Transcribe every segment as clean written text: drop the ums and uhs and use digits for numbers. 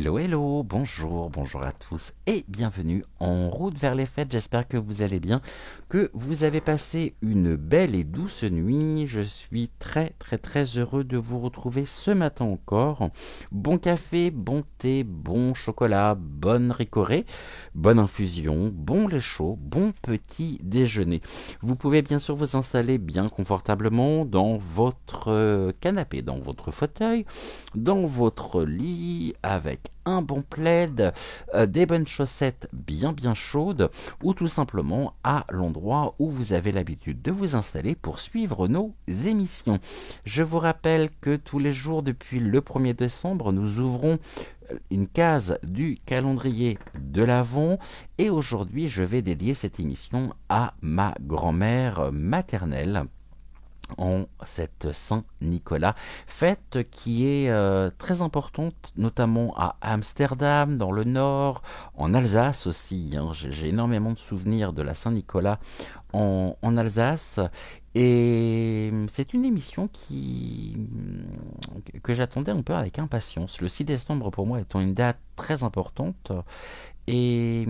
Hello, hello, bonjour, bonjour à tous et bienvenue en route vers les fêtes. J'espère que vous allez bien, que vous avez passé une belle et douce nuit. Je suis très heureux de vous retrouver ce matin encore. Bon café, bon thé, bon chocolat, bonne ricorée, bonne infusion, bon lait chaud, bon petit déjeuner. Vous pouvez bien sûr vous installer bien confortablement dans votre canapé, dans votre fauteuil, dans votre lit avec un bon plaid, des bonnes chaussettes bien chaudes ou tout simplement à l'endroit où vous avez l'habitude de vous installer pour suivre nos émissions. Je vous rappelle que tous les jours depuis le 1er décembre, nous ouvrons une case du calendrier de l'Avent et aujourd'hui je vais dédier cette émission à ma grand-mère maternelle en cette Saint-Nicolas, fête qui est très importante, notamment à Amsterdam, dans le nord, en Alsace aussi. J'ai énormément de souvenirs de la Saint-Nicolas en Alsace. Et c'est une émission que j'attendais un peu avec impatience. Le 6 décembre pour moi étant une date très importante. Et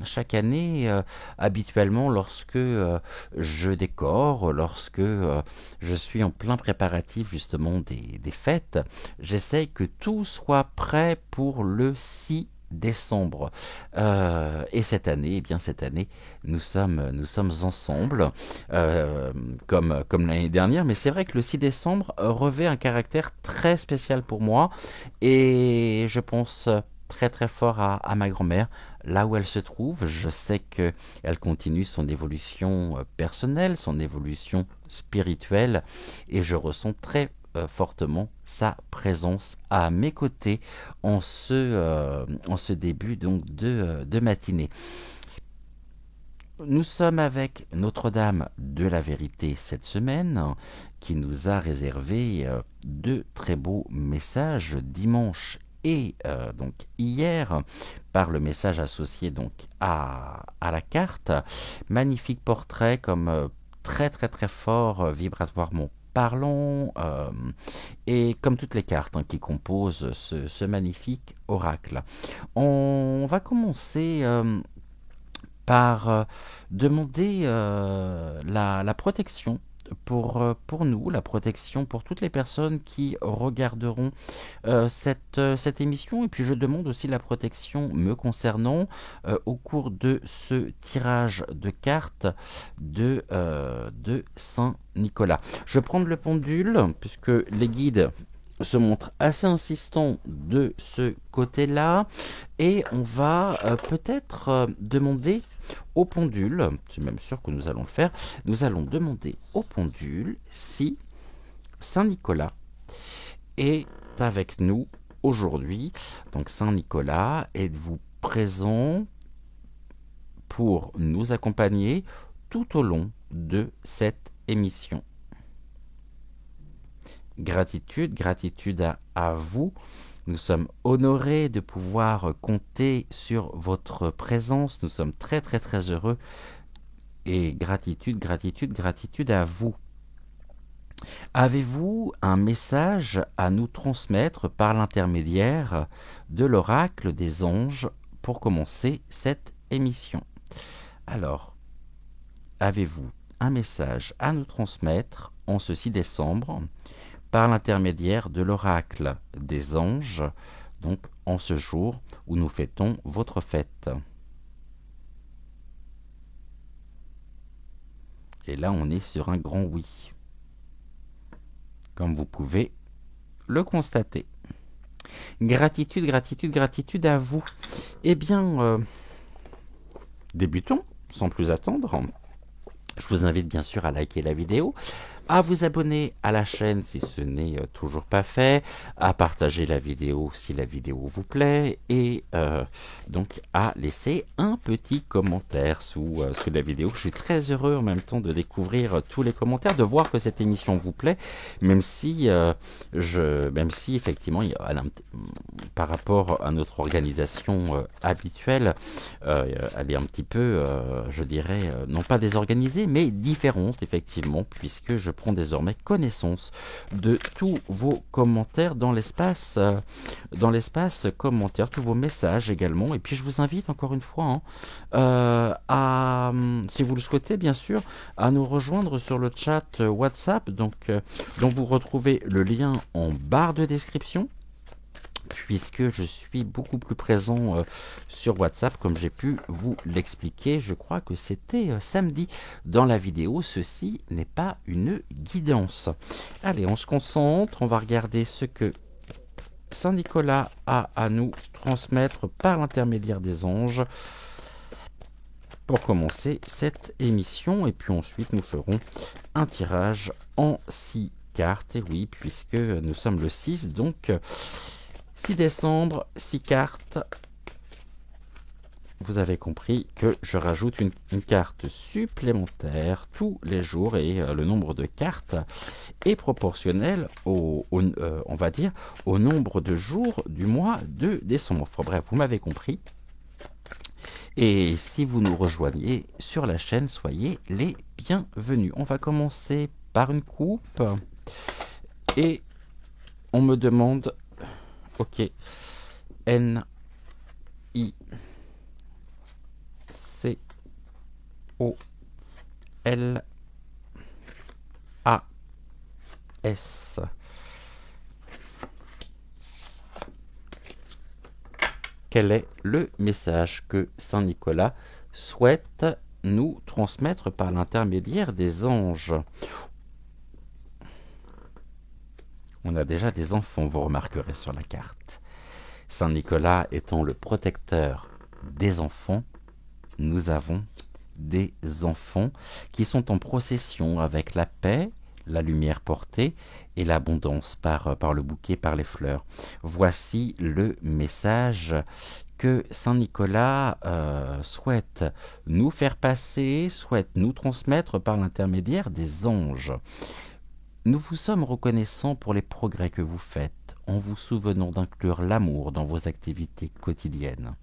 chaque année, habituellement, lorsque je décore, lorsque je suis en plein préparatif justement des fêtes, j'essaye que tout soit prêt pour le 6 décembre. Et cette année, eh bien cette année, nous sommes ensemble, comme l'année dernière, mais c'est vrai que le 6 décembre revêt un caractère très spécial pour moi, et je pense très fort à ma grand-mère, là où elle se trouve. Je sais qu'elle continue son évolution personnelle, son évolution spirituelle, et je ressens très fortement sa présence à mes côtés en ce début donc de matinée. Nous sommes avec Notre-Dame de la Vérité cette semaine, qui nous a réservé de très beaux messages dimanche et donc hier, par le message associé donc à la carte. Magnifique portrait, comme très fort vibratoirement parlant, et comme toutes les cartes qui composent ce magnifique oracle. On va commencer par demander la protection pour nous, la protection pour toutes les personnes qui regarderont cette émission. Et puis je demande aussi la protection me concernant au cours de ce tirage de cartes de Saint-Nicolas. Je vais prendre le pendule, puisque les guides se montrent assez insistants de ce côté-là, et on va peut-être demander au pendule, c'est même sûr que nous allons le faire, nous allons demander au pendule si Saint-Nicolas est avec nous aujourd'hui. Donc Saint-Nicolas, êtes-vous présent pour nous accompagner tout au long de cette émission? Gratitude à vous. Nous sommes honorés de pouvoir compter sur votre présence. Nous sommes très heureux. Et gratitude à vous. Avez-vous un message à nous transmettre par l'intermédiaire de l'oracle des anges pour commencer cette émission? Alors, avez-vous un message à nous transmettre en ce 6 décembre par l'intermédiaire de l'oracle des anges, donc en ce jour où nous fêtons votre fête? Et là, on est sur un grand oui, comme vous pouvez le constater. Gratitude à vous. Eh bien, débutons, sans plus attendre. Je vous invite bien sûr à liker la vidéo, à vous abonner à la chaîne si ce n'est toujours pas fait, à partager la vidéo si la vidéo vous plaît, et donc à laisser un petit commentaire sous la vidéo. Je suis très heureux en même temps de découvrir tous les commentaires, de voir que cette émission vous plaît, même si effectivement par rapport à notre organisation habituelle, elle est un petit peu, je dirais, non pas désorganisée, mais différente effectivement, puisque je prends désormais connaissance de tous vos commentaires dans l'espace commentaires, tous vos messages également. Et puis je vous invite encore une fois si vous le souhaitez bien sûr, à nous rejoindre sur le chat WhatsApp, dont vous retrouvez le lien en barre de description, puisque je suis beaucoup plus présent sur WhatsApp, comme j'ai pu vous l'expliquer. Je crois que c'était samedi dans la vidéo. Ceci n'est pas une guidance. Allez, on se concentre, on va regarder ce que Saint Nicolas a à nous transmettre par l'intermédiaire des anges pour commencer cette émission. Et puis ensuite, nous ferons un tirage en 6 cartes. Et oui, puisque nous sommes le 6, donc 6 décembre, 6 cartes. Vous avez compris que je rajoute une carte supplémentaire tous les jours, et le nombre de cartes est proportionnel on va dire, au nombre de jours du mois de décembre. Enfin bref, vous m'avez compris. Et si vous nous rejoignez sur la chaîne, soyez les bienvenus. On va commencer par une coupe. Et on me demande... Ok. N I C O L A S. Quel est le message que Saint Nicolas souhaite nous transmettre par l'intermédiaire des anges? On a déjà des enfants, vous remarquerez sur la carte. Saint Nicolas étant le protecteur des enfants, nous avons des enfants qui sont en procession avec la paix, la lumière portée et l'abondance par le bouquet, par les fleurs. Voici le message que Saint Nicolas souhaite nous faire passer, souhaite nous transmettre par l'intermédiaire des anges. Nous vous sommes reconnaissants pour les progrès que vous faites, en vous souvenant d'inclure l'amour dans vos activités quotidiennes.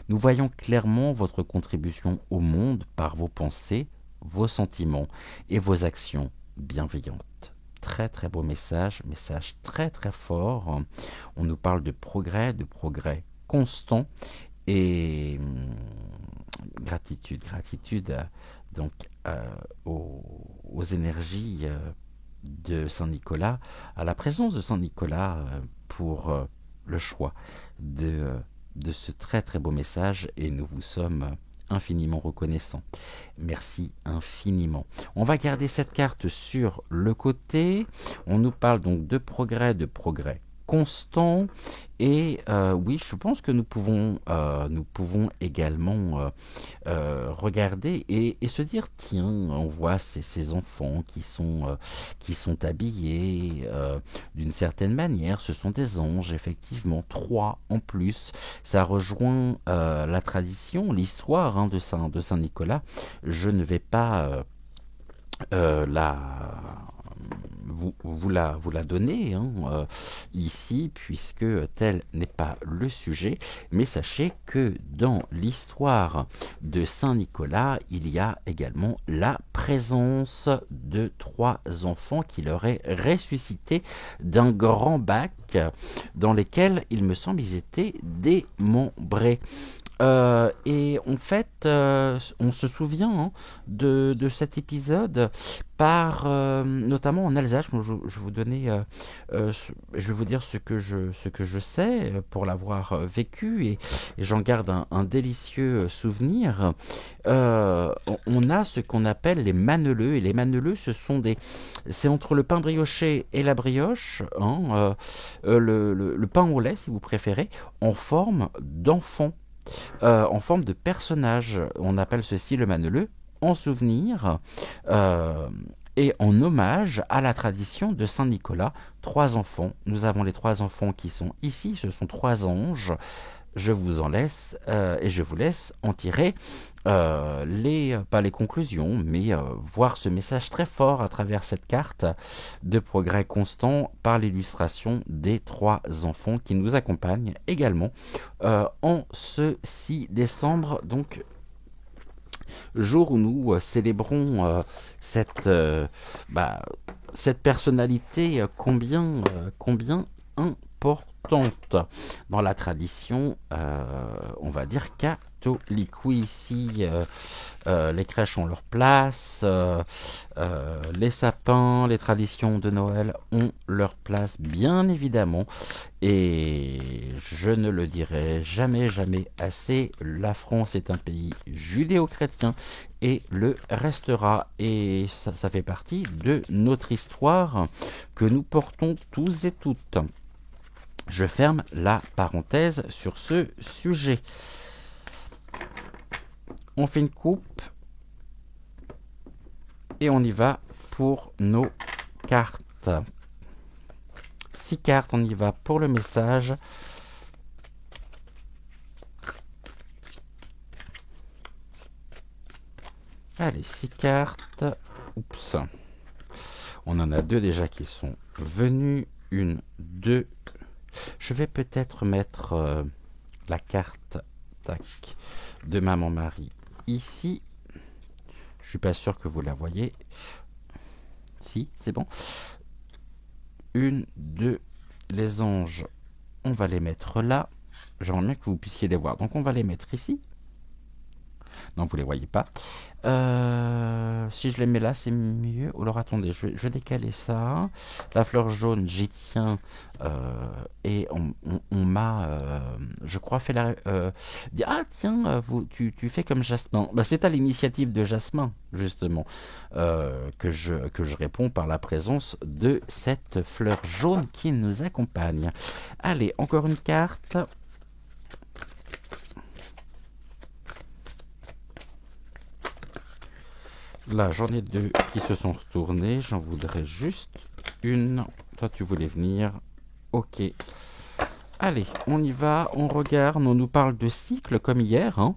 Nous voyons clairement votre contribution au monde par vos pensées, vos sentiments et vos actions bienveillantes. Très très beau message très très fort. On nous parle de progrès constant, et gratitude donc aux énergies de Saint Nicolas, à la présence de Saint Nicolas pour le choix de ce très très beau message, et nous vous sommes infiniment reconnaissants. Merci infiniment. On va garder cette carte sur le côté. On nous parle donc de progrès constant, et oui, je pense que nous pouvons également regarder et se dire, tiens, on voit ces enfants qui sont habillés d'une certaine manière. Ce sont des anges, effectivement, 3 en plus. Ça rejoint la tradition, l'histoire de Saint Nicolas. Je ne vais pas vous la donner ici, puisque tel n'est pas le sujet, mais sachez que dans l'histoire de Saint Nicolas, il y a également la présence de 3 enfants qu'il aurait ressuscités d'un grand bac dans lesquels, il me semble, ils étaient démembrés. Et en fait, on se souvient de cet épisode notamment en Alsace. Je vais vous donner, je vais vous dire ce que je sais pour l'avoir vécu, et j'en garde un délicieux souvenir. On a ce qu'on appelle les manneleux, et les manneleux, c'est entre le pain brioché et la brioche, le pain au lait si vous préférez, en forme d'enfant. En forme de personnage. On appelle ceci le manneleux en souvenir et en hommage à la tradition de Saint Nicolas. 3 enfants. Nous avons les 3 enfants qui sont ici. Ce sont 3 anges. Je vous en laisse et je vous laisse en tirer pas les conclusions, mais voir ce message très fort à travers cette carte de progrès constant par l'illustration des 3 enfants qui nous accompagnent également en ce 6 décembre. Donc jour où nous célébrons cette, bah, cette personnalité combien importante dans la tradition, on va dire catholique. Oui, ici, les crèches ont leur place, les sapins, les traditions de Noël ont leur place, bien évidemment. Et je ne le dirai jamais, jamais assez, la France est un pays judéo-chrétien et le restera. Et ça fait partie de notre histoire que nous portons tous et toutes. Je ferme la parenthèse sur ce sujet. On fait une coupe et on y va pour nos cartes. 6 cartes, on y va pour le message. Allez, 6 cartes. Oups. On en a 2 déjà qui sont venus. 1, 2. Je vais peut-être mettre la carte de Maman Marie ici. Je suis pas sûr que vous la voyez. Si, c'est bon. 1, 2, les anges, on va les mettre là. J'aimerais bien que vous puissiez les voir. Donc on va les mettre ici. Non, vous les voyez pas. Si je les mets là, c'est mieux. Alors attendez, je vais décaler ça. La fleur jaune, j'y tiens. Et on m'a, je crois, fait la... dit, ah tiens, tu fais comme Jasmin. Bah, c'est à l'initiative de Jasmin, justement, que je réponds par la présence de cette fleur jaune qui nous accompagne. Allez, encore une carte. Là, j'en ai 2 qui se sont retournés. J'en voudrais juste une. Toi, tu voulais venir. Ok. Allez, on y va. On regarde. On nous parle de cycle comme hier. Hein.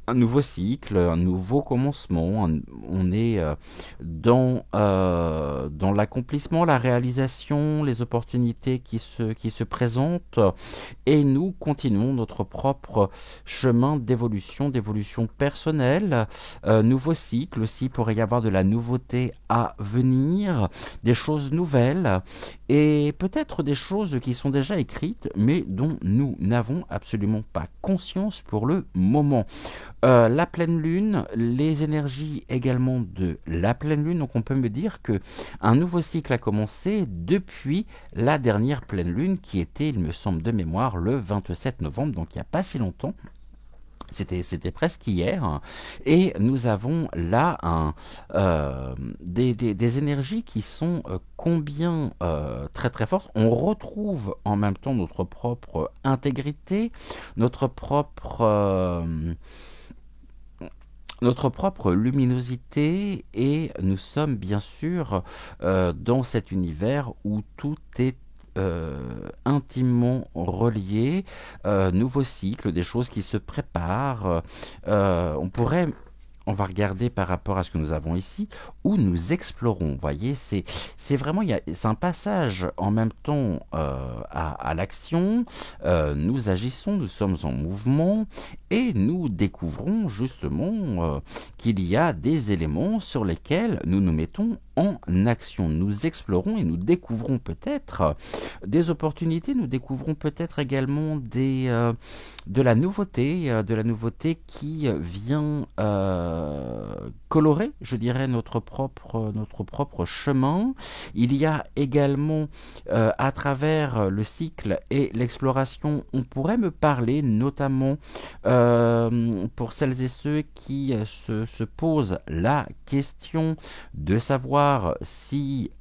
Un nouveau cycle, un nouveau commencement. On est dans l'accomplissement, la réalisation, les opportunités qui se présentent. Et nous continuons notre propre chemin d'évolution personnelle. Nouveau cycle aussi, il pourrait y avoir de la nouveauté à venir, des choses nouvelles et peut-être des choses qui sont déjà écrites mais dont nous n'avons absolument pas conscience pour le moment. La pleine lune, les énergies également de la pleine lune, donc on peut me dire que un nouveau cycle a commencé depuis la dernière pleine lune qui était, il me semble de mémoire, le 27 novembre, donc il n'y a pas si longtemps. C'était presque hier, et nous avons là des énergies qui sont combien très très fortes. On retrouve en même temps notre propre intégrité, notre propre luminosité, et nous sommes bien sûr dans cet univers où tout est intimement relié, nouveau cycle, des choses qui se préparent. On va regarder par rapport à ce que nous avons ici, où nous explorons. Vous voyez, c'est vraiment, c'est un passage en même temps à l'action. Nous agissons, nous sommes en mouvement, et nous découvrons justement qu'il y a des éléments sur lesquels nous nous mettons en action. Nous explorons et nous découvrons peut-être des opportunités, nous découvrons peut-être également de la nouveauté qui vient colorer, je dirais, notre propre chemin. Il y a également, à travers le cycle et l'exploration, on pourrait me parler notamment pour celles et ceux qui se posent la question de savoir si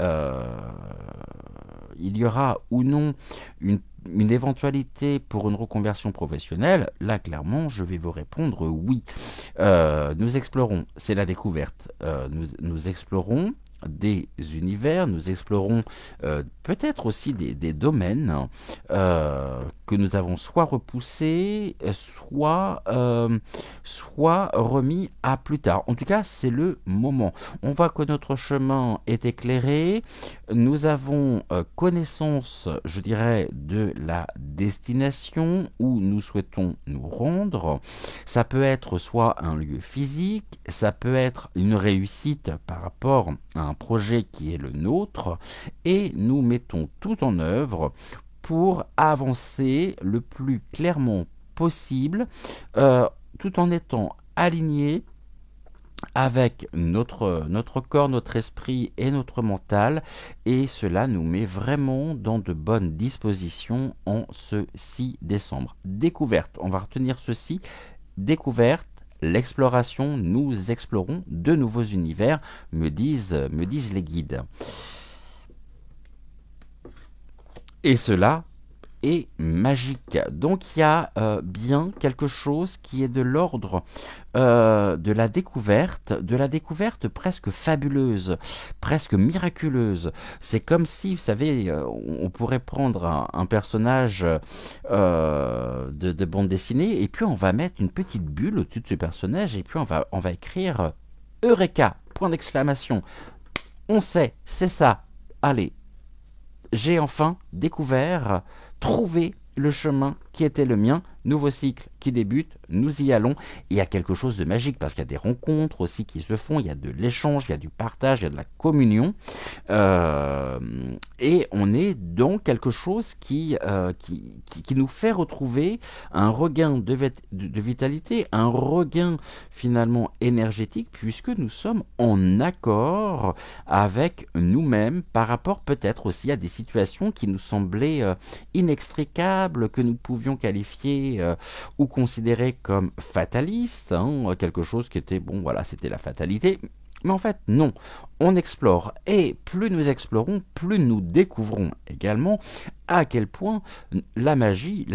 il y aura ou non une éventualité pour une reconversion professionnelle. Là, clairement, je vais vous répondre oui. Nous explorons, c'est la découverte, nous explorons des univers, nous explorons peut-être aussi des domaines que nous avons soit repoussé, soit remis à plus tard. En tout cas, c'est le moment. On voit que notre chemin est éclairé. Nous avons connaissance, je dirais, de la destination où nous souhaitons nous rendre. Ça peut être soit un lieu physique, ça peut être une réussite par rapport à un projet qui est le nôtre, et nous mettons tout en œuvre pour avancer le plus clairement possible, tout en étant alignés avec notre corps, notre esprit et notre mental, et cela nous met vraiment dans de bonnes dispositions en ce 6 décembre. Découverte, on va retenir ceci, découverte, l'exploration, nous explorons de nouveaux univers, me disent les guides. Et cela est magique. Donc il y a bien quelque chose qui est de l'ordre de la découverte presque fabuleuse, presque miraculeuse. C'est comme si, vous savez, on pourrait prendre un personnage de bande dessinée, et puis on va mettre une petite bulle au-dessus de ce personnage, et puis on va écrire Eureka, point d'exclamation. On sait, c'est ça. Allez, j'ai enfin découvert, trouvé le chemin qui était le mien. Nouveau cycle qui débute, nous y allons. Il y a quelque chose de magique parce qu'il y a des rencontres aussi qui se font, il y a de l'échange, il y a du partage, il y a de la communion. Et on est dans quelque chose qui nous fait retrouver un regain de vitalité, un regain finalement énergétique, puisque nous sommes en accord avec nous-mêmes par rapport peut-être aussi à des situations qui nous semblaient inextricables, que nous pouvions qualifier ou considéré comme fataliste, hein, quelque chose qui était, bon voilà, c'était la fatalité. Mais en fait, non, on explore, et plus nous explorons, plus nous découvrons également à quel point la magie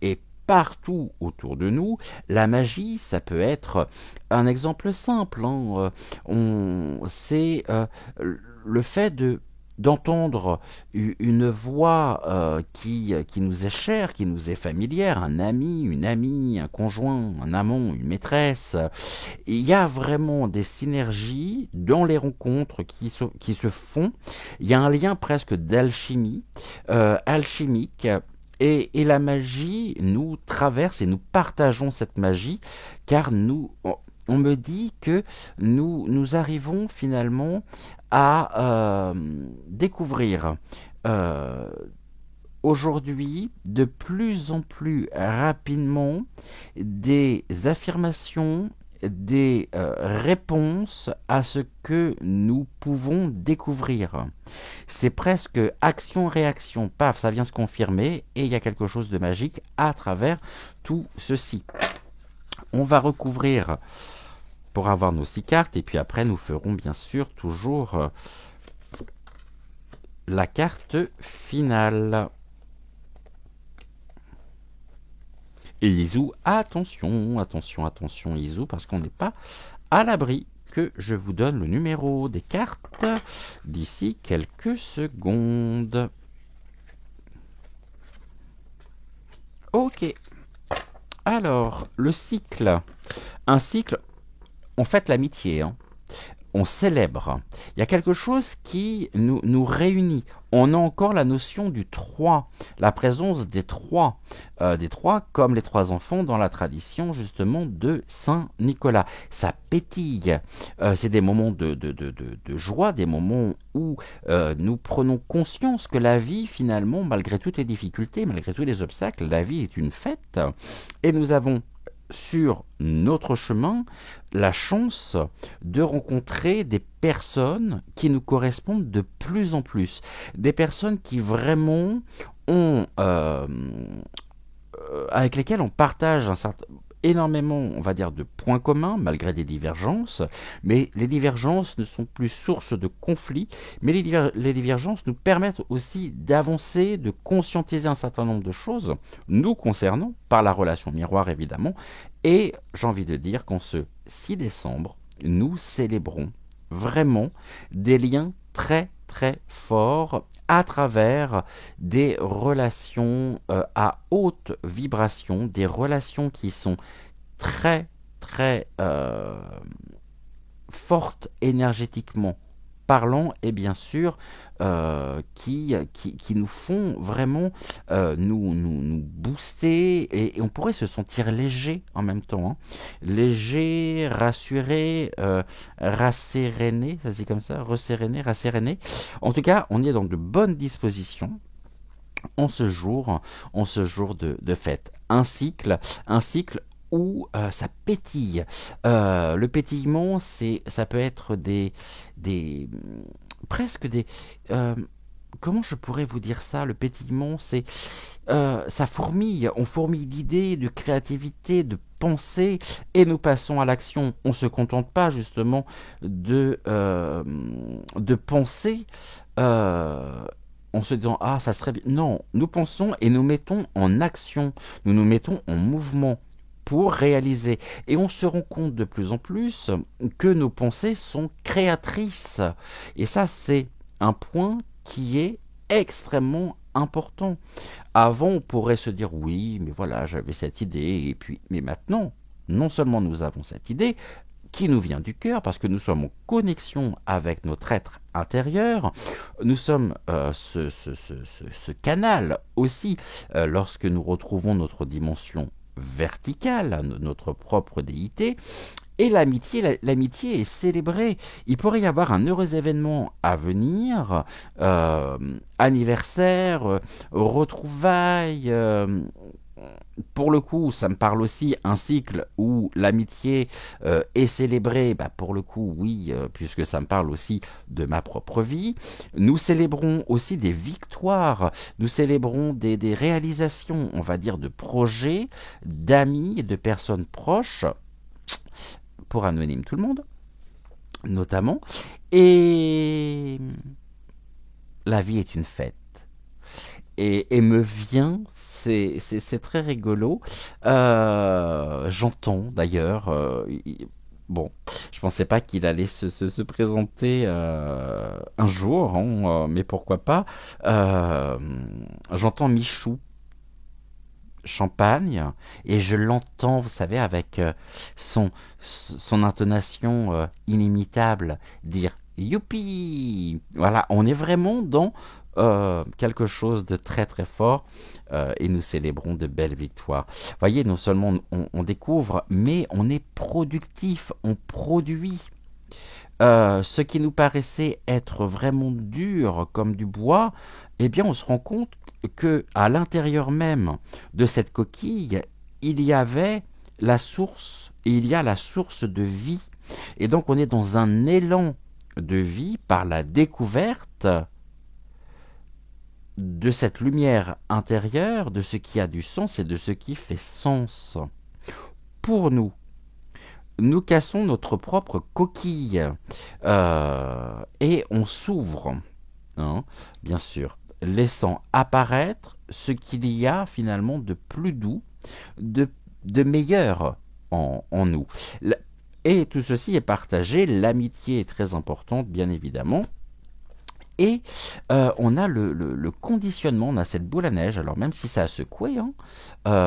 est partout autour de nous. La magie, ça peut être un exemple simple, hein, c'est le fait d'entendre une voix qui nous est chère, qui nous est familière, un ami, une amie, un conjoint, un amant, une maîtresse. Il y a vraiment des synergies dans les rencontres qui se font. Il y a un lien presque d'alchimie, alchimique. Et la magie nous traverse et nous partageons cette magie, car on me dit que nous arrivons finalement à découvrir aujourd'hui de plus en plus rapidement des affirmations, des réponses à ce que nous pouvons découvrir. C'est presque action-réaction, paf, ça vient se confirmer, et il y a quelque chose de magique à travers tout ceci. On va recouvrir pour avoir nos 6 cartes, et puis après nous ferons bien sûr toujours la carte finale. Et Izu, attention Izu, parce qu'on n'est pas à l'abri que je vous donne le numéro des cartes d'ici quelques secondes. Ok. Alors, le cycle. Un cycle, on fête l'amitié, hein. On célèbre. Il y a quelque chose qui nous réunit. On a encore la notion du 3, la présence des 3 comme les 3 enfants dans la tradition justement de Saint Nicolas. Ça pétille. C'est des moments de joie, des moments où nous prenons conscience que la vie finalement, malgré toutes les difficultés, malgré tous les obstacles, la vie est une fête. Et nous avons sur notre chemin la chance de rencontrer des personnes qui nous correspondent de plus en plus, des personnes qui vraiment ont avec lesquelles on partage énormément, on va dire, de points communs, malgré des divergences, mais les divergences ne sont plus source de conflits, mais les divergences nous permettent aussi d'avancer, de conscientiser un certain nombre de choses, nous concernant, par la relation miroir évidemment, et j'ai envie de dire qu'en ce 6 décembre, nous célébrons vraiment des liens très très fort à travers des relations à haute vibration, des relations qui sont très très fortes énergétiquement parlant et bien sûr qui nous font vraiment nous booster et on pourrait se sentir léger en même temps. Hein. Léger, rassuré, rasséréné, ça se dit comme ça, resséréné, rasséréné. En tout cas, on est dans de bonnes dispositions en ce jour de fête. Un cycle où ça pétille. Le pétillement, ça peut être des presque des comment je pourrais vous dire ça? Le pétillement, c'est ça fourmille. On fourmille d'idées, de créativité, de pensées, et nous passons à l'action. On se contente pas justement de penser. En se disant ah ça serait bien. Non, nous pensons et nous mettons en action, nous nous mettons en mouvement pour réaliser. Et on se rend compte de plus en plus que nos pensées sont créatrices. Et ça, c'est un point qui est extrêmement important. Avant, on pourrait se dire oui, mais voilà, j'avais cette idée, et puis, mais maintenant, non seulement nous avons cette idée, qui nous vient du cœur, parce que nous sommes en connexion avec notre être intérieur, nous sommes ce canal aussi, lorsque nous retrouvons notre dimension verticale, notre propre déité, et l'amitié est célébrée. Il pourrait y avoir un heureux événement à venir, anniversaire, retrouvailles. Pour le coup, ça me parle aussi un cycle où l'amitié est célébrée. Bah, pour le coup, oui, puisque ça me parle aussi de ma propre vie. Nous célébrons aussi des victoires. Nous célébrons des réalisations, on va dire, de projets, d'amis, de personnes proches. Pour Anonyme Tout le Monde, notamment. Et la vie est une fête. Et me vient, c'est très rigolo. J'entends d'ailleurs, bon, je pensais pas qu'il allait se présenter un jour, hein, mais pourquoi pas. J'entends Michou Champagne et je l'entends, vous savez, avec son intonation inimitable dire youpi. Voilà, on est vraiment dans quelque chose de très très fort et nous célébrons de belles victoires. Vous voyez, non seulement on découvre, mais on est productif, on produit. Ce qui nous paraissait être vraiment dur comme du bois, eh bien on se rend compte que à l'intérieur même de cette coquille, il y avait la source, et il y a la source de vie. Et donc on est dans un élan de vie par la découverte de cette lumière intérieure, de ce qui a du sens et de ce qui fait sens. Pour nous, nous cassons notre propre coquille et on s'ouvre, hein, bien sûr, laissant apparaître ce qu'il y a finalement de plus doux, de meilleur en nous. Et tout ceci est partagé, l'amitié est très importante, bien évidemment. Et on a le conditionnement, on a cette boule à neige, alors même si ça a secoué, hein,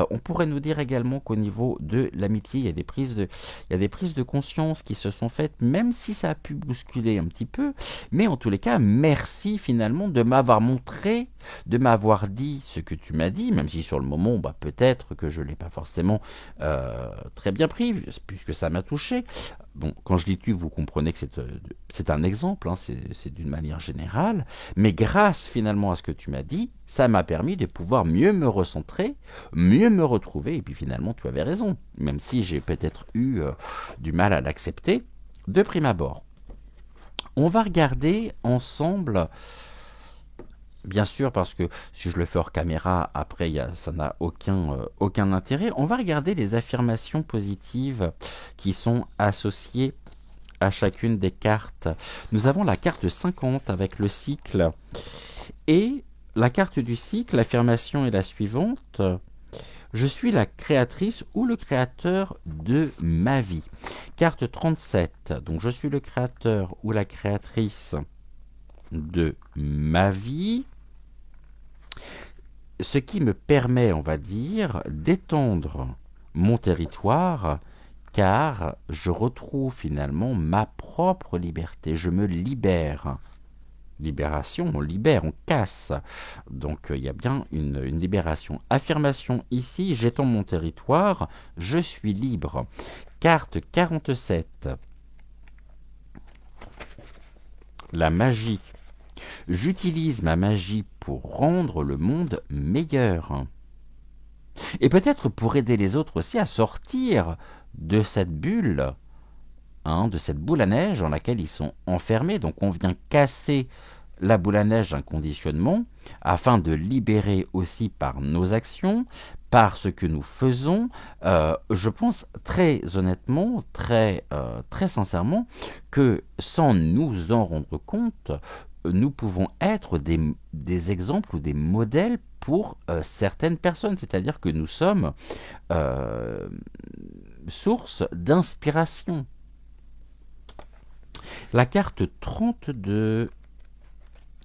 on pourrait nous dire également qu'au niveau de l'amitié, il y a des prises de conscience qui se sont faites, même si ça a pu bousculer un petit peu, mais en tous les cas, merci finalement de m'avoir montré, de m'avoir dit ce que tu m'as dit, même si sur le moment, bah, peut-être que je ne l'ai pas forcément très bien pris, puisque ça m'a touché. Bon, quand je dis tu, vous comprenez que c'est un exemple, hein, c'est d'une manière générale, mais grâce finalement à ce que tu m'as dit, ça m'a permis de pouvoir mieux me recentrer, mieux me retrouver, et puis finalement tu avais raison, même si j'ai peut-être eu du mal à l'accepter de prime abord. On va regarder ensemble, bien sûr, parce que si je le fais hors caméra, après ça n'a aucun intérêt, on va regarder les affirmations positives qui sont associées à chacune des cartes. Nous avons la carte 50 avec le cycle. Et la carte du cycle, l'affirmation est la suivante. Je suis la créatrice ou le créateur de ma vie. Carte 37. Donc je suis le créateur ou la créatrice de ma vie, ce qui me permet, on va dire, d'étendre mon territoire, car je retrouve finalement ma propre liberté, je me libère. Libération, on libère, on casse. Donc il y a bien une libération. Affirmation ici, j'étends mon territoire, je suis libre. Carte 47. La magie. J'utilise ma magie pour rendre le monde meilleur. Et peut-être pour aider les autres aussi à sortir de cette bulle, de cette boule à neige dans laquelle ils sont enfermés. Donc on vient casser la boule à neige d'un conditionnement afin de libérer aussi par nos actions, par ce que nous faisons. Je pense très honnêtement, très sincèrement, que sans nous en rendre compte, nous pouvons être des exemples ou des modèles pour certaines personnes. C'est-à-dire que nous sommes source d'inspiration. La carte 32.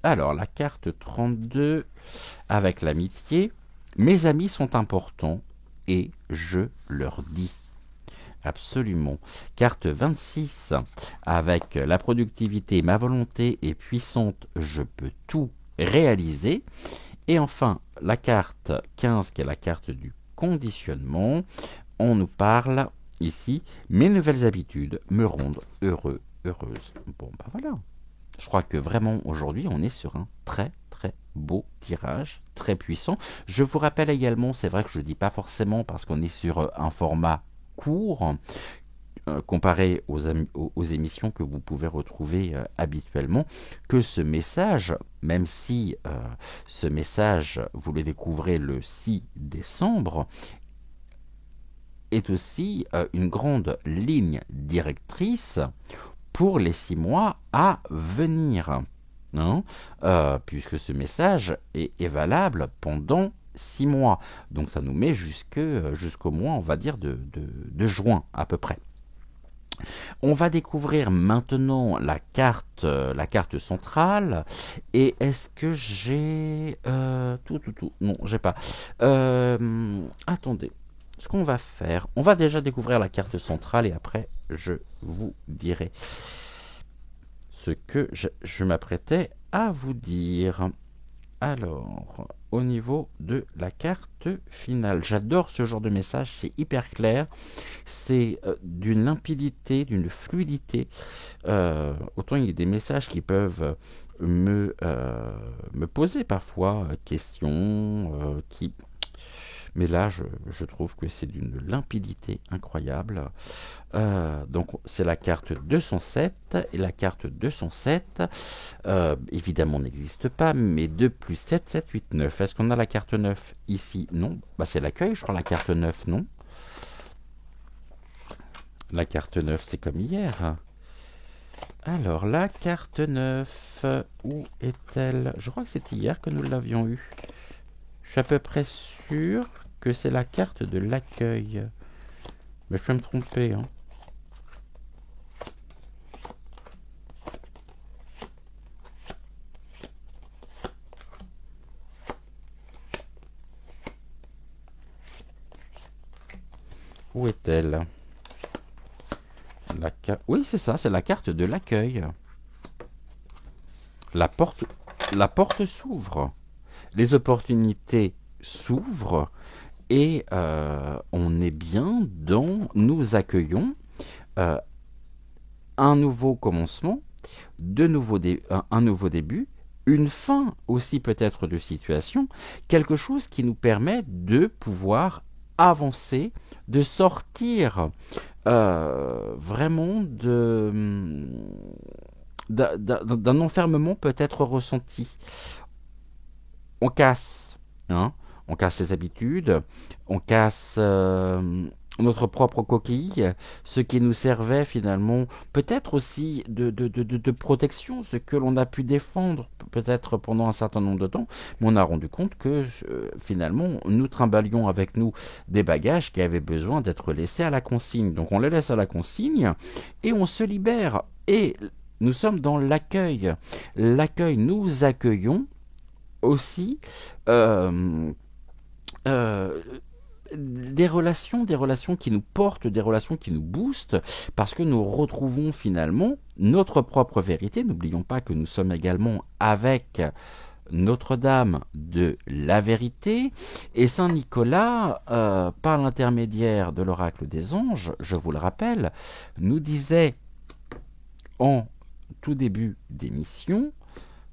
Alors, la carte 32, avec l'amitié. Mes amis sont importants et je leur dis. Absolument. Carte 26, avec la productivité. Ma volonté est puissante, je peux tout réaliser. Et enfin, la carte 15, qui est la carte du conditionnement. On nous parle ici, mes nouvelles habitudes me rendent heureux, heureuse. Bon, bah voilà. Je crois que vraiment aujourd'hui, on est sur un très beau tirage, très puissant. Je vous rappelle également, c'est vrai que je ne dis pas forcément parce qu'on est sur un format court, comparé aux émissions que vous pouvez retrouver habituellement, que ce message, même si ce message, vous le découvrez le 6 décembre, est aussi une grande ligne directrice pour les 6 mois à venir, puisque ce message est valable pendant 6 mois. Donc ça nous met jusqu'au mois, on va dire, de juin à peu près. On va découvrir maintenant la carte centrale. Et est-ce que j'ai... Non, j'ai pas. Attendez. Ce qu'on va faire, on va déjà découvrir la carte centrale et après je vous dirai ce que je m'apprêtais à vous dire. Alors, au niveau de la carte finale, j'adore ce genre de message, c'est hyper clair, c'est d'une limpidité, d'une fluidité. Autant il y a des messages qui peuvent me poser parfois questions, mais là, je trouve que c'est d'une limpidité incroyable. Donc, c'est la carte 207. Et la carte 207, évidemment, n'existe pas. Mais 2 plus 7, 7, 8, 9. Est-ce qu'on a la carte 9 ici? Non. Bah, c'est l'accueil, je crois, la carte 9, non? La carte 9, c'est comme hier. Alors, la carte 9, où est-elle? Je crois que c'est hier que nous l'avions eue. Je suis à peu près sûr que c'est la carte de l'accueil. Mais je peux me tromper. Où est-elle? Oui, c'est ça, c'est la carte de l'accueil. La porte s'ouvre. Les opportunités s'ouvrent et on est bien dans... Nous accueillons un nouveau commencement, un nouveau début, une fin aussi peut-être de situation, quelque chose qui nous permet de pouvoir avancer, de sortir vraiment d'un enfermement peut-être ressenti. On casse, on casse les habitudes, on casse notre propre coquille, ce qui nous servait finalement peut-être aussi de protection, ce que l'on a pu défendre peut-être pendant un certain nombre de temps, mais on a rendu compte que finalement nous trimballions avec nous des bagages qui avaient besoin d'être laissés à la consigne. Donc on les laisse à la consigne et on se libère. Et nous sommes dans l'accueil. L'accueil, nous accueillons aussi des relations qui nous portent, des relations qui nous boostent, parce que nous retrouvons finalement notre propre vérité. N'oublions pas que nous sommes également avec Notre-Dame de la vérité, et Saint Nicolas, par l'intermédiaire de l'oracle des anges, je vous le rappelle, nous disait en tout début d'émission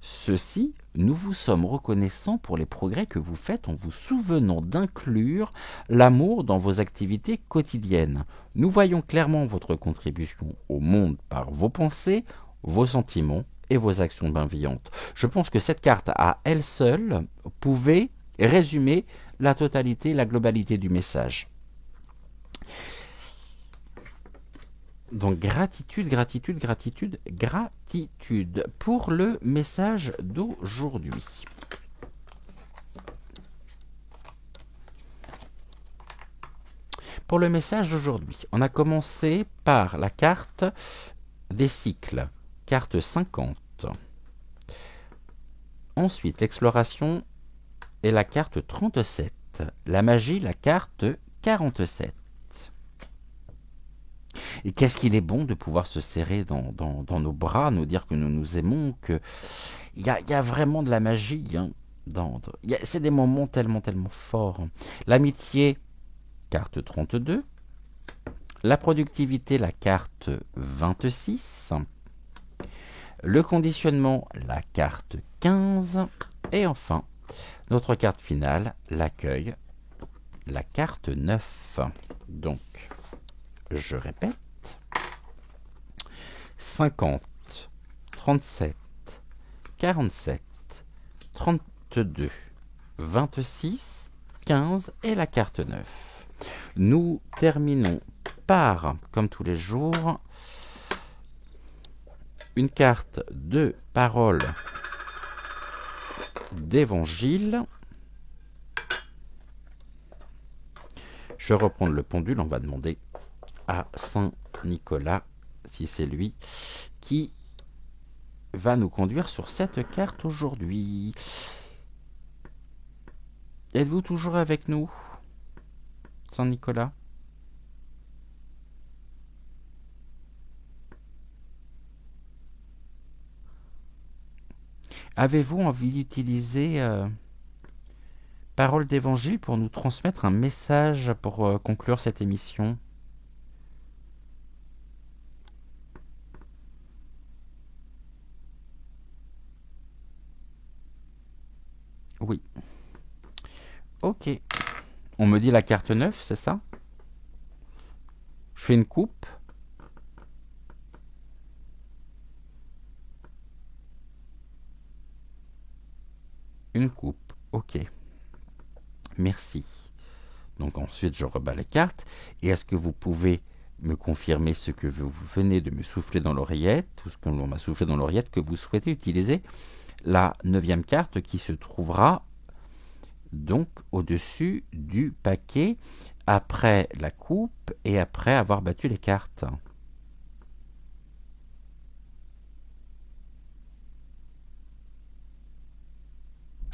ceci: nous vous sommes reconnaissants pour les progrès que vous faites en vous souvenant d'inclure l'amour dans vos activités quotidiennes. Nous voyons clairement votre contribution au monde par vos pensées, vos sentiments et vos actions bienveillantes. Je pense que cette carte à elle seule pouvait résumer la totalité, la globalité du message. Donc gratitude, gratitude, gratitude, gratitude pour le message d'aujourd'hui. Pour le message d'aujourd'hui, on a commencé par la carte des cycles, carte 50. Ensuite, l'exploration est la carte 37. La magie, la carte 47. Et qu'est-ce qu'il est bon de pouvoir se serrer dans nos bras, nous dire que nous nous aimons, qu'il y a vraiment de la magie. Hein, c'est des moments tellement, tellement forts. L'amitié, carte 32. La productivité, la carte 26. Le conditionnement, la carte 15. Et enfin, notre carte finale, l'accueil, la carte 9. Donc, je répète, 50, 37, 47, 32, 26, 15 et la carte 9. Nous terminons par, comme tous les jours, une carte de parole d'évangile. Je vais reprendre le pendule, on va demander à Saint Nicolas si c'est lui qui va nous conduire sur cette carte aujourd'hui. Êtes-vous toujours avec nous, Saint Nicolas? Avez-vous envie d'utiliser parole d'évangile pour nous transmettre un message pour conclure cette émission? Oui. Ok. On me dit la carte 9, c'est ça? Je fais une coupe. Une coupe. Ok. Merci. Donc ensuite, je rebats les cartes. Et est-ce que vous pouvez me confirmer ce que vous venez de me souffler dans l'oreillette, ou ce que l'on m'a soufflé dans l'oreillette, que vous souhaitez utiliser la 9e carte qui se trouvera donc au-dessus du paquet après la coupe et après avoir battu les cartes.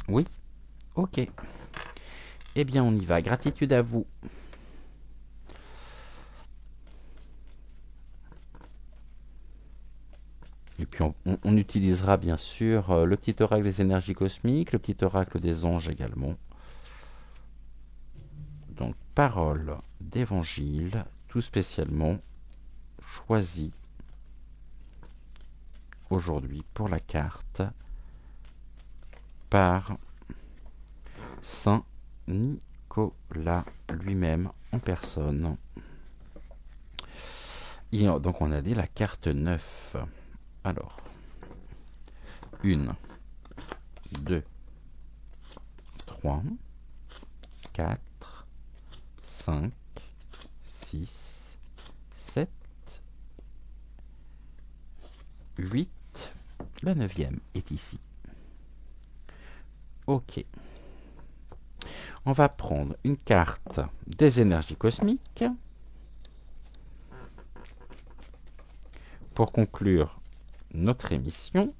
Oui? Ok. Eh bien, on y va. Gratitude à vous. Et puis on utilisera bien sûr le petit oracle des énergies cosmiques, le petit oracle des anges également. Donc, parole d'évangile, tout spécialement choisie aujourd'hui pour la carte par Saint Nicolas lui-même en personne. Et donc on a dit la carte 9. Alors, 1, 2, 3, 4, 5, 6, 7, 8. La 9e est ici. Ok. On va prendre une carte des énergies cosmiques pour conclure notre émission.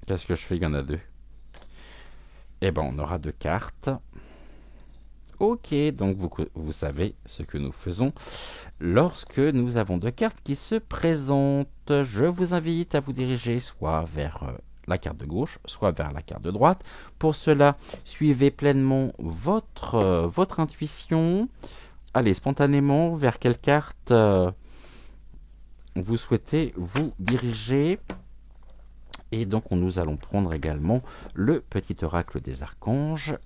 Qu'est-ce que je fais? Il y en a deux. Eh ben, on aura deux cartes. Ok, donc vous savez ce que nous faisons lorsque nous avons deux cartes qui se présentent. Je vous invite à vous diriger soit vers la carte de gauche, soit vers la carte de droite. Pour cela, suivez pleinement votre intuition. Allez spontanément vers quelle carte vous souhaitez vous diriger. Et donc nous allons prendre également le petit oracle des archanges.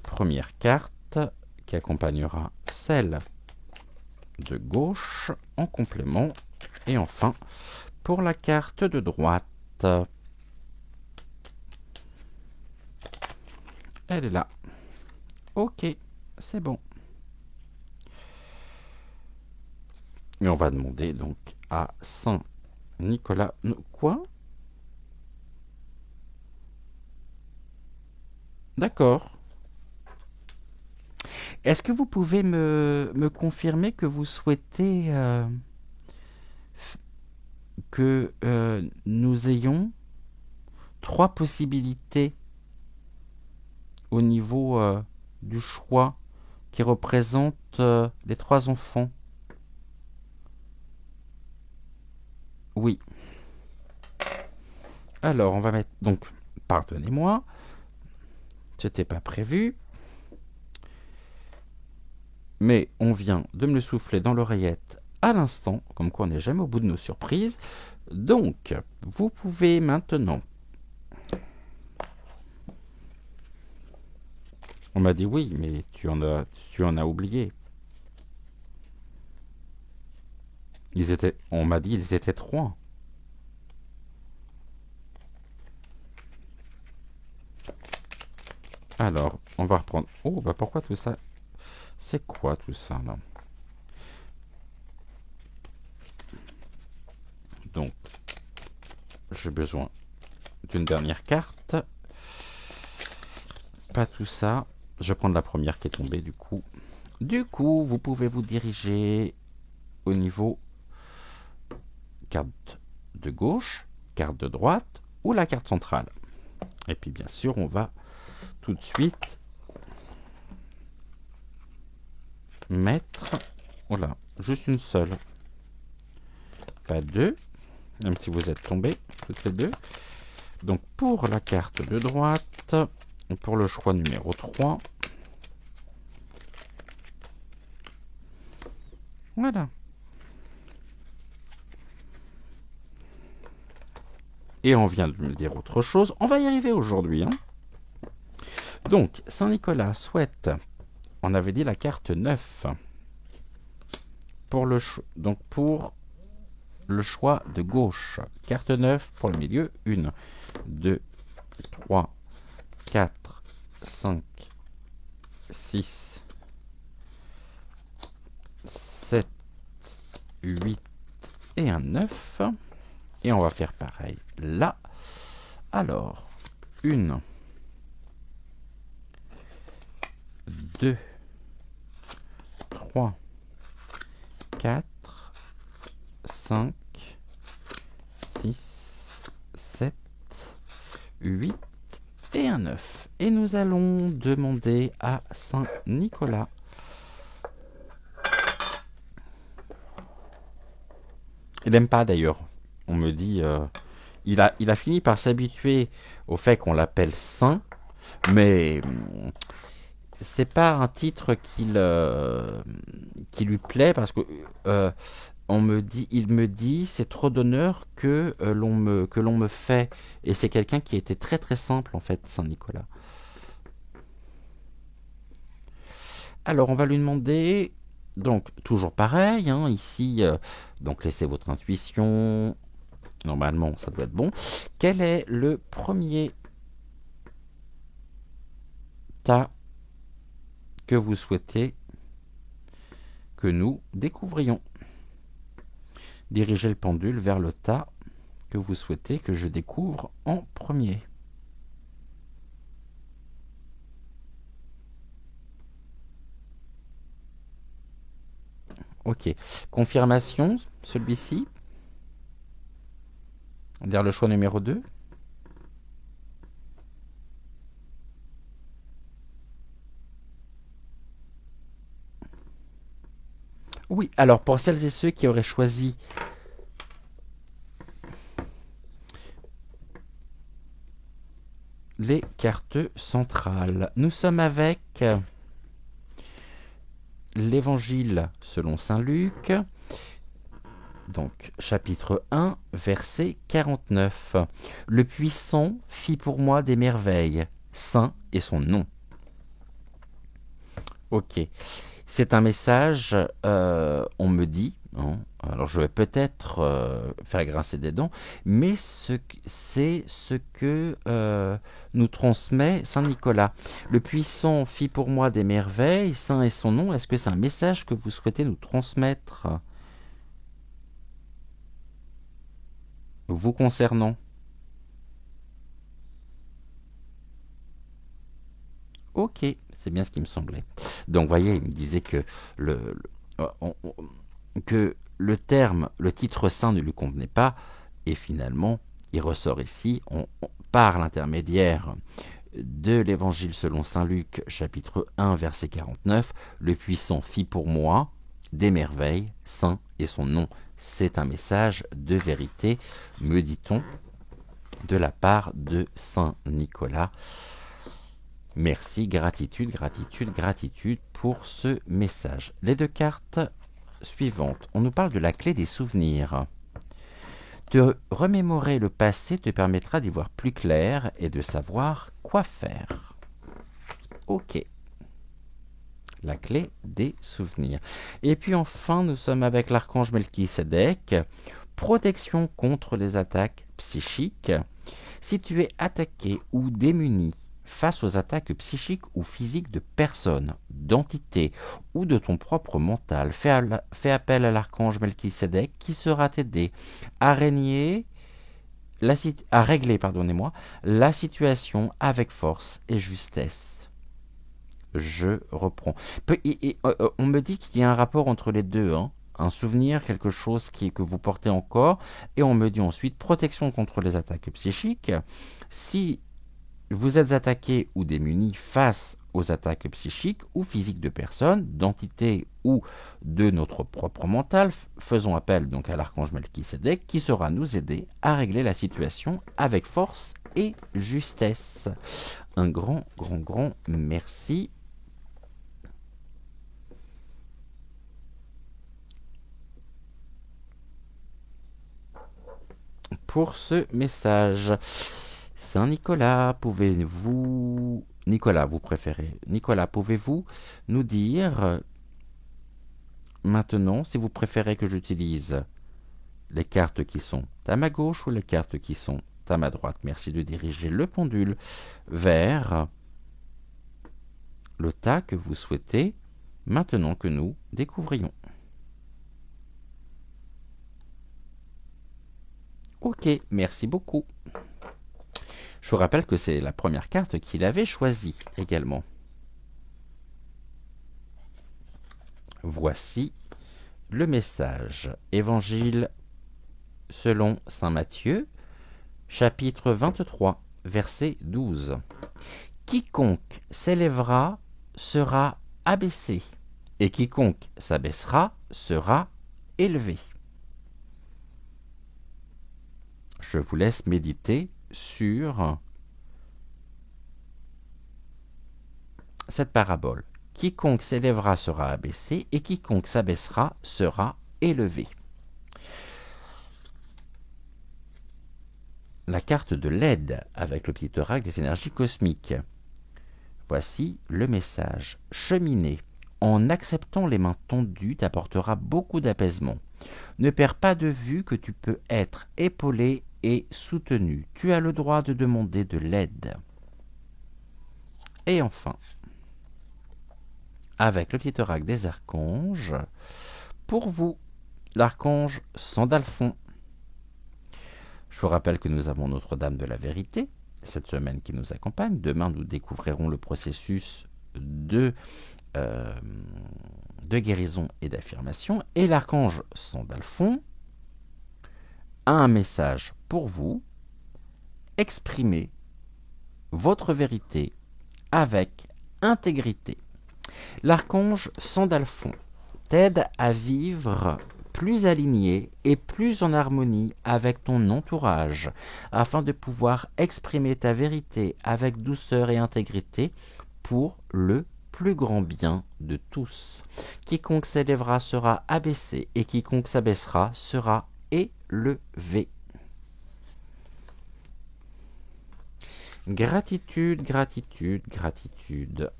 Première carte qui accompagnera celle de gauche en complément. Et enfin, pour la carte de droite, elle est là. Ok, c'est bon. Et on va demander donc à Saint Nicolas... Quoi? D'accord. Est-ce que vous pouvez me confirmer que vous souhaitez que nous ayons 3 possibilités au niveau du choix qui représente les 3 enfants? Oui. Alors, on va mettre... Donc, pardonnez-moi. C'était pas prévu. Mais on vient de me le souffler dans l'oreillette à l'instant, comme quoi on n'est jamais au bout de nos surprises. Donc, vous pouvez maintenant... On m'a dit oui, mais tu en as oublié. On m'a dit ils étaient 3. Alors, on va reprendre... Oh, bah pourquoi tout ça? C'est quoi tout ça, là? Donc, j'ai besoin d'une dernière carte. Pas tout ça. Je vais prendre la première qui est tombée, du coup. Du coup, vous pouvez vous diriger au niveau carte de gauche, carte de droite ou la carte centrale. Et puis, bien sûr, on va tout de suite mettre... Voilà, juste une seule. Pas deux, même si vous êtes tombés, toutes les deux. Donc, pour la carte de droite, pour le choix numéro 3, voilà. Et on vient de me dire autre chose. On va y arriver aujourd'hui. Hein. Donc, Saint-Nicolas souhaite... On avait dit la carte 9. Pour le choix de gauche. Carte 9 pour le milieu. 1, 2, 3, 4, 5, 6, 7, 8 et un 9. Et on va faire pareil là. Alors, 1, 2, 3, 4, 5, 6, 7, 8 et un 9. Et nous allons demander à Saint Nicolas il n'aime pas d'ailleurs. On me dit, il a fini par s'habituer au fait qu'on l'appelle Saint, mais c'est pas un titre qui lui plaît parce que il me dit, c'est trop d'honneur que l'on me fait, et c'est quelqu'un qui était très très simple en fait, Saint Nicolas. Alors on va lui demander, donc toujours pareil, hein, ici, donc laissez votre intuition, normalement ça doit être bon. Quel est le premier tas que vous souhaitez que nous découvrions? Dirigez le pendule vers le tas que vous souhaitez que je découvre en premier? Ok. Confirmation, celui-ci. Vers le choix numéro 2. Oui, alors pour celles et ceux qui auraient choisi les cartes centrales, nous sommes avec l'Évangile selon saint Luc, donc chapitre 1, verset 49. Le puissant fit pour moi des merveilles, saint est son nom. Ok. C'est un message, on me dit, hein, alors je vais peut-être faire grincer des dents, mais c'est ce que nous transmet Saint Nicolas. Le puissant fit pour moi des merveilles, saint est son nom. Est-ce que c'est un message que vous souhaitez nous transmettre, vous concernant? Ok, c'est bien ce qui me semblait. Donc, voyez, il me disait que que le terme, le titre saint ne lui convenait pas, et finalement, il ressort ici, par l'intermédiaire de l'Évangile selon saint Luc, chapitre 1, verset 49, le puissant fit pour moi des merveilles, saint est son nom. C'est un message de vérité, me dit-on, de la part de saint Nicolas. Merci, gratitude, gratitude, gratitude pour ce message. Les deux cartes suivantes. On nous parle de la clé des souvenirs. Te remémorer le passé te permettra d'y voir plus clair et de savoir quoi faire. Ok. La clé des souvenirs. Et puis enfin, nous sommes avec l'archange Melchisédek. Protection contre les attaques psychiques. Si tu es attaqué ou démuni face aux attaques psychiques ou physiques de personnes, d'entités ou de ton propre mental, fais appel à l'archange Melchisédek qui sera t'aider à régler la situation avec force et justesse. Je reprends. On me dit qu'il y a un rapport entre les deux, hein. Un souvenir, quelque chose que vous portez encore, et on me dit ensuite protection contre les attaques psychiques. Si vous êtes attaqué ou démuni face aux attaques psychiques ou physiques de personnes, d'entités ou de notre propre mental, faisons appel donc à l'archange Melchisédek qui saura nous aider à régler la situation avec force et justesse. Un grand, grand, grand merci. Pour ce message. Saint Nicolas, pouvez-vous... Nicolas, vous préférez. Nicolas, pouvez-vous nous dire maintenant si vous préférez que j'utilise les cartes qui sont à ma gauche ou les cartes qui sont à ma droite? Merci de diriger le pendule vers le tas que vous souhaitez maintenant que nous découvrions. Ok, merci beaucoup. Je vous rappelle que c'est la première carte qu'il avait choisie également. Voici le message. Évangile selon saint Matthieu, chapitre 23, verset 12. Quiconque s'élèvera sera abaissé, et quiconque s'abaissera sera élevé. Je vous laisse méditer sur cette parabole. Quiconque s'élèvera sera abaissé et quiconque s'abaissera sera élevé. La carte de l'aide avec le petit oracle des énergies cosmiques. Voici le message. Cheminer en acceptant les mains tendues t'apportera beaucoup d'apaisement. Ne perds pas de vue que tu peux être épaulé et soutenu. Tu as le droit de demander de l'aide. Et enfin, avec le petit oracle des archanges, pour vous, l'archange Sandalphon. Je vous rappelle que nous avons Notre-Dame de la Vérité, cette semaine qui nous accompagne. Demain, nous découvrirons le processus de guérison et d'affirmation. Et l'archange Sandalphon a un message pour vous. Exprimez votre vérité avec intégrité. L'archange Sandalphon t'aide à vivre plus aligné et plus en harmonie avec ton entourage, afin de pouvoir exprimer ta vérité avec douceur et intégrité pour le plus grand bien de tous. Quiconque s'élèvera sera abaissé, et quiconque s'abaissera sera élevé. Gratitude, gratitude, gratitude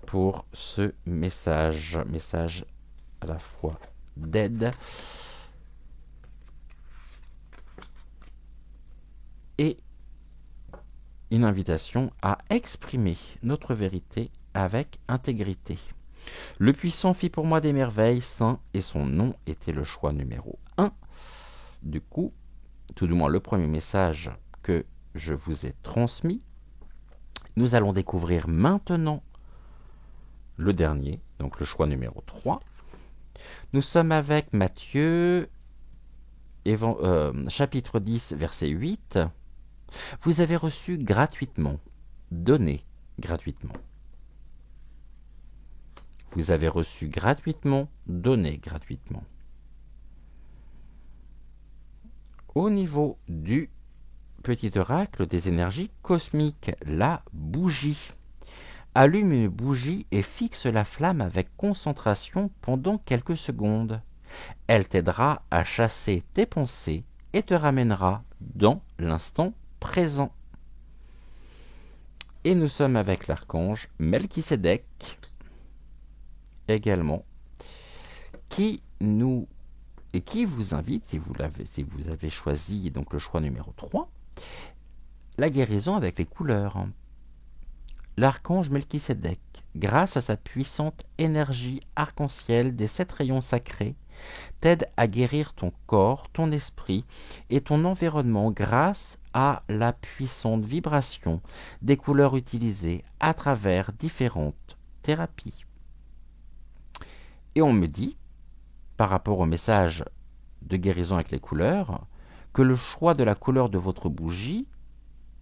pour ce message à la fois d'aide et une invitation à exprimer notre vérité avec intégrité. Le puissant fit pour moi des merveilles, saint, et son nom était le choix numéro 1. Du coup, tout du moins le premier message que je vous ai transmis. Nous allons découvrir maintenant le dernier, donc le choix numéro 3. Nous sommes avec Matthieu, chapitre 10, verset 8. Vous avez reçu gratuitement, donné gratuitement. Vous avez reçu gratuitement, donné gratuitement. Au niveau du petit oracle des énergies cosmiques, la bougie. Allume une bougie et fixe la flamme avec concentration pendant quelques secondes. Elle t'aidera à chasser tes pensées et te ramènera dans l'instant présent. Et nous sommes avec l'archange Melchisédek également, qui vous invite, si vous avez choisi donc le choix numéro 3, la guérison avec les couleurs. L'archange Melchisédek, grâce à sa puissante énergie arc-en-ciel des 7 rayons sacrés, t'aide à guérir ton corps, ton esprit et ton environnement grâce à la puissante vibration des couleurs utilisées à travers différentes thérapies. Et on me dit, par rapport au message de guérison avec les couleurs, que le choix de la couleur de votre bougie,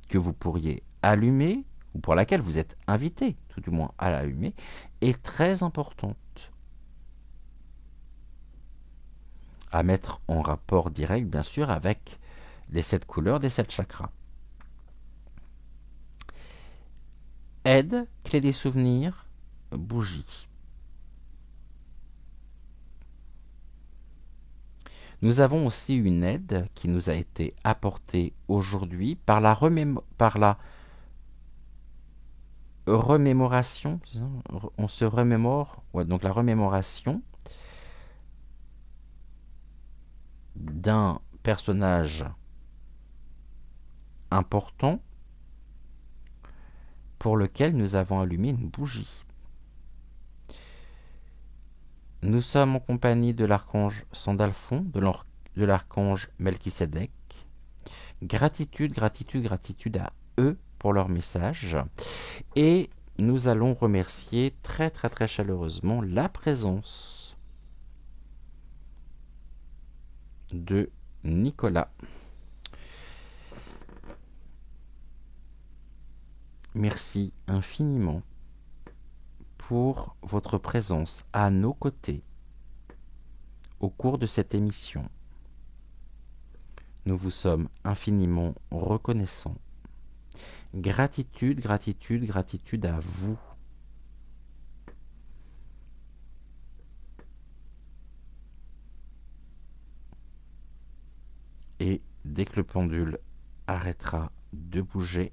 que vous pourriez allumer, ou pour laquelle vous êtes invité, tout du moins à l'allumer, est très importante. À mettre en rapport direct, bien sûr, avec les 7 couleurs des 7 chakras. Aide, clé des souvenirs, bougie. Nous avons aussi une aide qui nous a été apportée aujourd'hui par la remémoration. On se remémore, donc la remémoration d'un personnage important pour lequel nous avons allumé une bougie. Nous sommes en compagnie de l'archange Sandalphon, de l'archange Melchisédek. Gratitude, gratitude, gratitude à eux pour leur message. Et nous allons remercier très très très chaleureusement la présence de Nicolas. Merci infiniment pour votre présence à nos côtés au cours de cette émission. Nous vous sommes infiniment reconnaissants. Gratitude, gratitude, gratitude à vous. Et dès que le pendule arrêtera de bouger,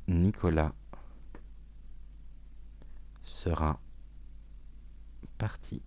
Nicolas sera parti.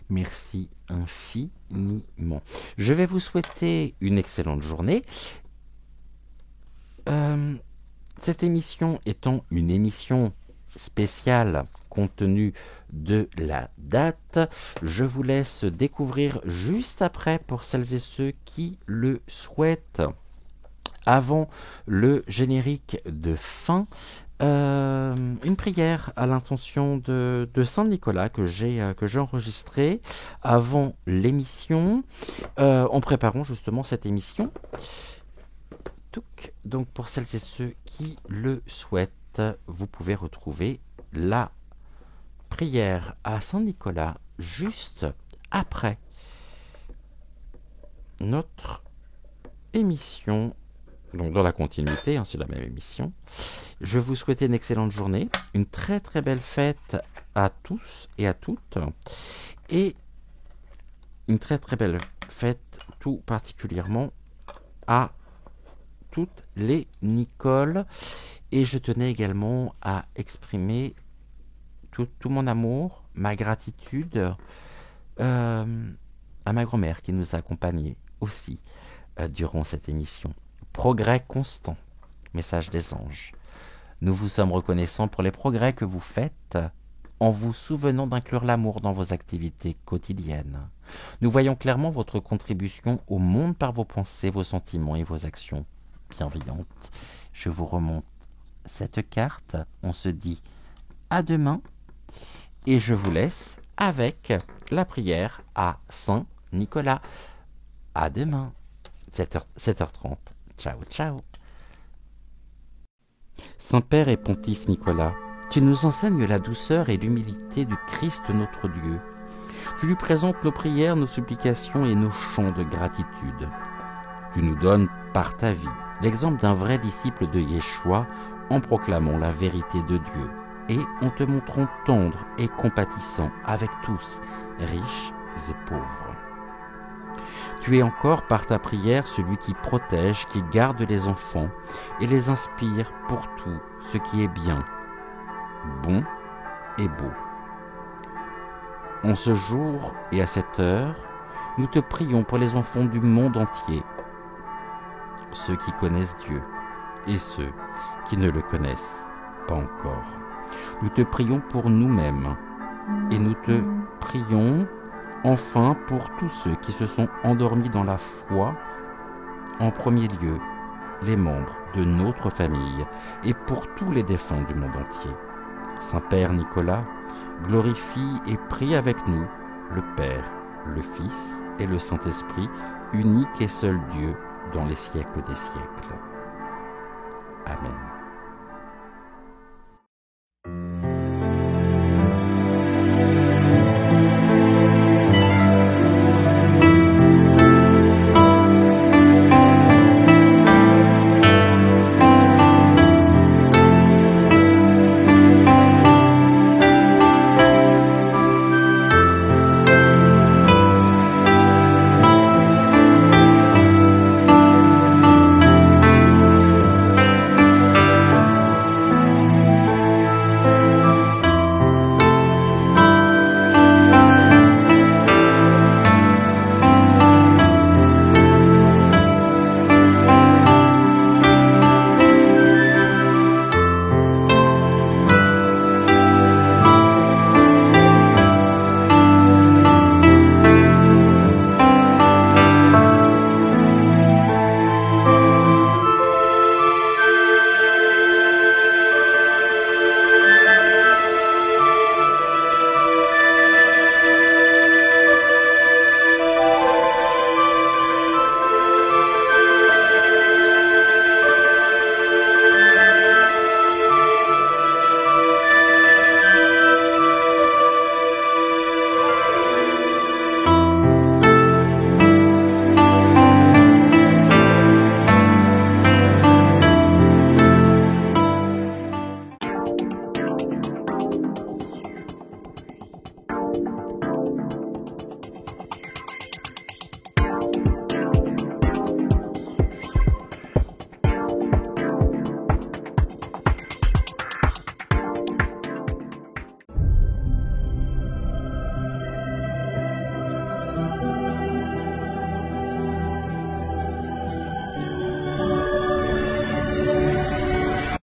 Merci infiniment. Je vais vous souhaiter une excellente journée. Cette émission étant une émission spéciale compte tenu de la date, je vous laisse découvrir juste après, pour celles et ceux qui le souhaitent, avant le générique de fin, une prière à l'intention de Saint Nicolas que j'ai enregistré avant l'émission, en préparant justement cette émission. Donc pour celles et ceux qui le souhaitent, vous pouvez retrouver la prière à Saint Nicolas juste après notre émission. Donc dans la continuité, c'est la même émission. Je vais vous souhaiter une excellente journée, une très très belle fête à tous et à toutes, et une très très belle fête tout particulièrement à toutes les Nicole. Et je tenais également à exprimer tout mon amour, ma gratitude à ma grand-mère qui nous a accompagnés aussi durant cette émission. Progrès constant, message des anges. Nous vous sommes reconnaissants pour les progrès que vous faites en vous souvenant d'inclure l'amour dans vos activités quotidiennes. Nous voyons clairement votre contribution au monde par vos pensées, vos sentiments et vos actions bienveillantes. Je vous remonte cette carte. On se dit à demain et je vous laisse avec la prière à Saint Nicolas. À demain, 7h30. Ciao, ciao. Saint-Père et Pontife Nicolas, tu nous enseignes la douceur et l'humilité du Christ notre Dieu. Tu lui présentes nos prières, nos supplications et nos chants de gratitude. Tu nous donnes par ta vie l'exemple d'un vrai disciple de Yeshua en proclamant la vérité de Dieu et en te montrant tendre et compatissant avec tous, riches et pauvres. Tu es encore par ta prière celui qui protège, qui garde les enfants et les inspire pour tout ce qui est bien, bon et beau. En ce jour et à cette heure, nous te prions pour les enfants du monde entier, ceux qui connaissent Dieu et ceux qui ne le connaissent pas encore. Nous te prions pour nous-mêmes et nous te prions enfin pour tous ceux qui se sont endormis dans la foi, en premier lieu les membres de notre famille et pour tous les défunts du monde entier. Saint-Père Nicolas, glorifie et prie avec nous le Père, le Fils et le Saint-Esprit, unique et seul Dieu dans les siècles des siècles. Amen.